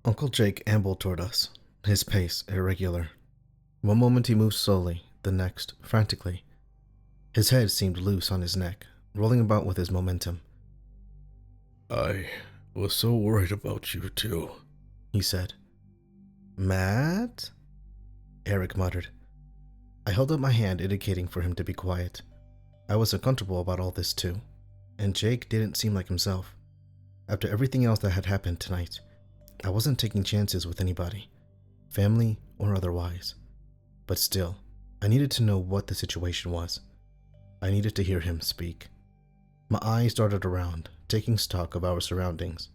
Uncle Jake ambled toward us, his pace irregular. One moment he moved slowly, the next, frantically. His head seemed loose on his neck, rolling about with his momentum. I was so worried about you too, he said. Matt? Eric muttered. I held up my hand, indicating for him to be quiet. I was uncomfortable about all this too, and Jake didn't seem like himself. After everything else that had happened tonight, I wasn't taking chances with anybody, family or otherwise. But still, I needed to know what the situation was. I needed to hear him speak. My eyes darted around, taking stock of our surroundings.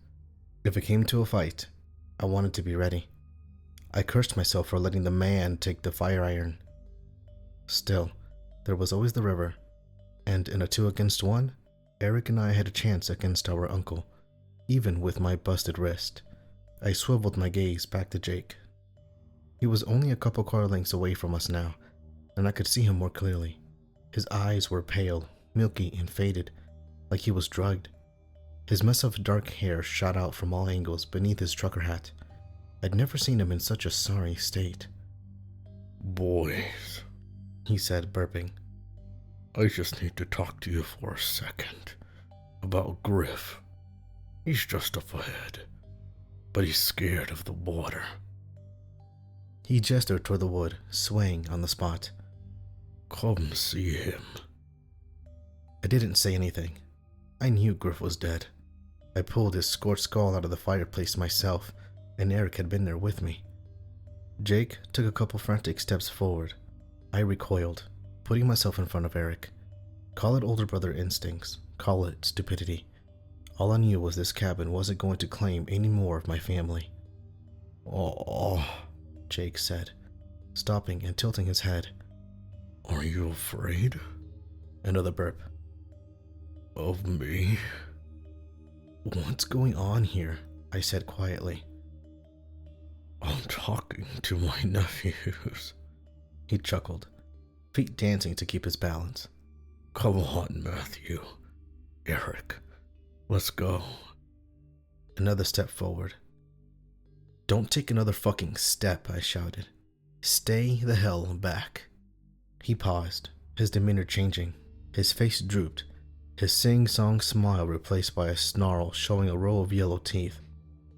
If it came to a fight, I wanted to be ready. I cursed myself for letting the man take the fire iron. Still, there was always the river, and in a 2 against 1, Eric and I had a chance against our uncle, even with my busted wrist. I swiveled my gaze back to Jake. He was only a couple car lengths away from us now, and I could see him more clearly. His eyes were pale, milky, and faded, like he was drugged. His mess of dark hair shot out from all angles beneath his trucker hat. I'd never seen him in such a sorry state. Boys, he said, burping. I just need to talk to you for a second about Griff. He's just up ahead, but he's scared of the water. He gestured toward the wood, swaying on the spot. Come see him. I didn't say anything. I knew Griff was dead. I pulled his scorched skull out of the fireplace myself, and Eric had been there with me. Jake took a couple frantic steps forward. I recoiled, putting myself in front of Eric. Call it older brother instincts, call it stupidity. All I knew was this cabin wasn't going to claim any more of my family. Oh, Jake said, stopping and tilting his head. Are you afraid? Another burp. Of me? What's going on here? I said quietly. I'm talking to my nephews. He chuckled, feet dancing to keep his balance. Come on, Matthew. Eric, let's go. Another step forward. Don't take another fucking step, I shouted. Stay the hell back. He paused, his demeanor changing. His face drooped, his sing-song smile replaced by a snarl showing a row of yellow teeth.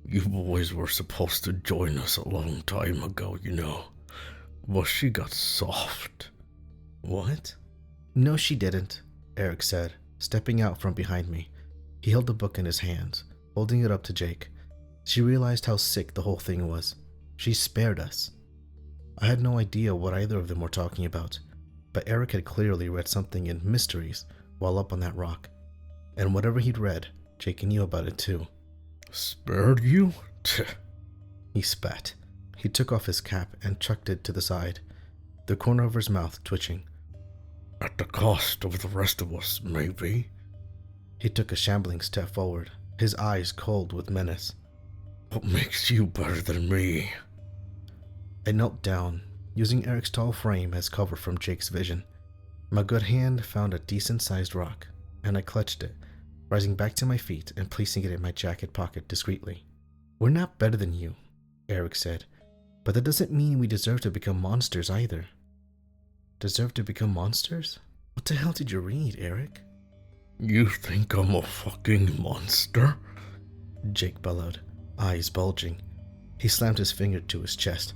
You boys were supposed to join us a long time ago, you know. But she got soft. What? No, she didn't, Eric said, stepping out from behind me. He held the book in his hands, holding it up to Jake. She realized how sick the whole thing was. She spared us. I had no idea what either of them were talking about, but Eric had clearly read something in Mysteries while up on that rock. And whatever he'd read, Jake knew about it too. Spared you? He spat. He took off his cap and chucked it to the side, the corner of his mouth twitching. At the cost of the rest of us, maybe? He took a shambling step forward, his eyes cold with menace. What makes you better than me? I knelt down, using Eric's tall frame as cover from Jake's vision. My good hand found a decent-sized rock, and I clutched it, rising back to my feet and placing it in my jacket pocket discreetly. We're not better than you, Eric said, but that doesn't mean we deserve to become monsters either. Deserve to become monsters? What the hell did you read, Eric? You think I'm a fucking monster? Jake bellowed, eyes bulging. He slammed his finger to his chest.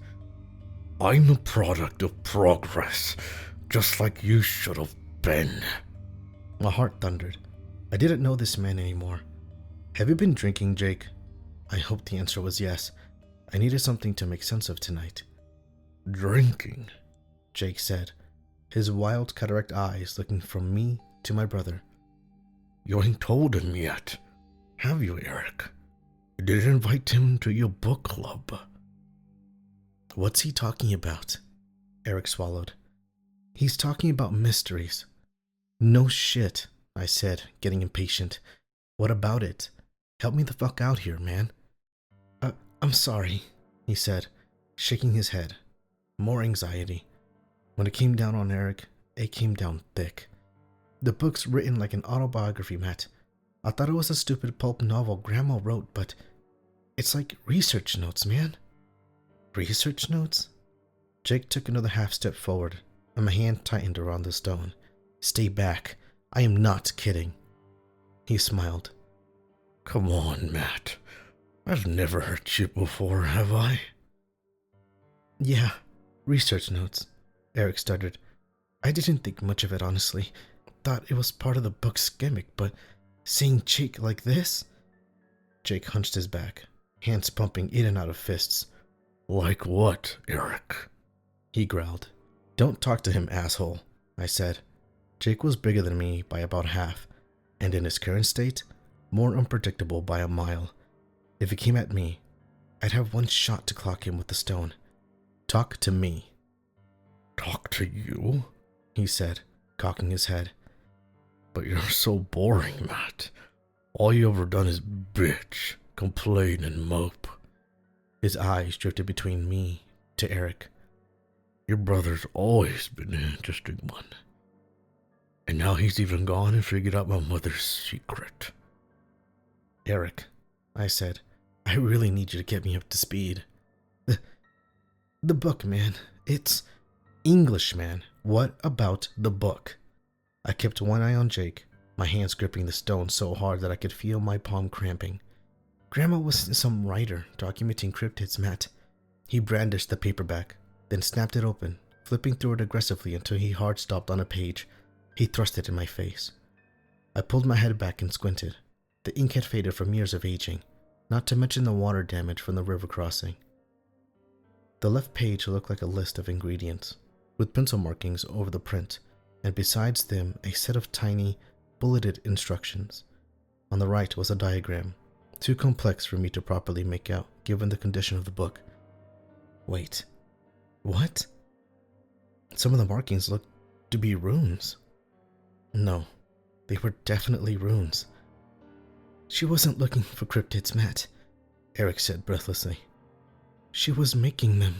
I'm a product of progress, just like you should have been. My heart thundered. I didn't know this man anymore. Have you been drinking, Jake? I hoped the answer was yes. I needed something to make sense of tonight. Drinking? Jake said, his wild cataract eyes looking from me to my brother. You ain't told him yet, have you, Eric? You didn't invite him to your book club. What's he talking about? Eric swallowed. He's talking about mysteries. No shit, I said, getting impatient. What about it? Help me the fuck out here, man. I'm sorry, he said, shaking his head. More anxiety. When it came down on Eric, it came down thick. The book's written like an autobiography, Matt. I thought it was a stupid pulp novel Grandma wrote, but It's like research notes, man. Research notes? Jake took another half step forward, and my hand tightened around the stone. Stay back. I am not kidding. He smiled. Come on, Matt. I've never hurt you before, have I? Yeah, research notes, Eric stuttered. I didn't think much of it, honestly. Thought it was part of the book's gimmick, but seeing Jake like this? Jake hunched his back, hands pumping in and out of fists. Like what, Eric? He growled. Don't talk to him, asshole, I said. Jake was bigger than me by about half, and in his current state, more unpredictable by a mile. If he came at me, I'd have one shot to clock him with the stone. Talk to me. Talk to you? He said, cocking his head. But you're so boring, Matt. All you ever done is bitch, complain, and mope. His eyes drifted between me to Eric. Your brother's always been an interesting one. And now he's even gone and figured out my mother's secret. Eric, I said, I really need you to get me up to speed. The book, man. It's English, man. What about the book? I kept one eye on Jake, my hands gripping the stone so hard that I could feel my palm cramping. Grandma was some writer documenting cryptids, Matt. He brandished the paperback, then snapped it open, flipping through it aggressively until he hard stopped on a page. He thrust it in my face. I pulled my head back and squinted. The ink had faded from years of aging, not to mention the water damage from the river crossing. The left page looked like a list of ingredients, with pencil markings over the print, and besides them a set of tiny, bulleted instructions. On the right was a diagram, too complex for me to properly make out given the condition of the book. Wait, what? Some of the markings looked to be runes. No, they were definitely runes. She wasn't looking for cryptids, Matt, Eric said breathlessly. She was making them.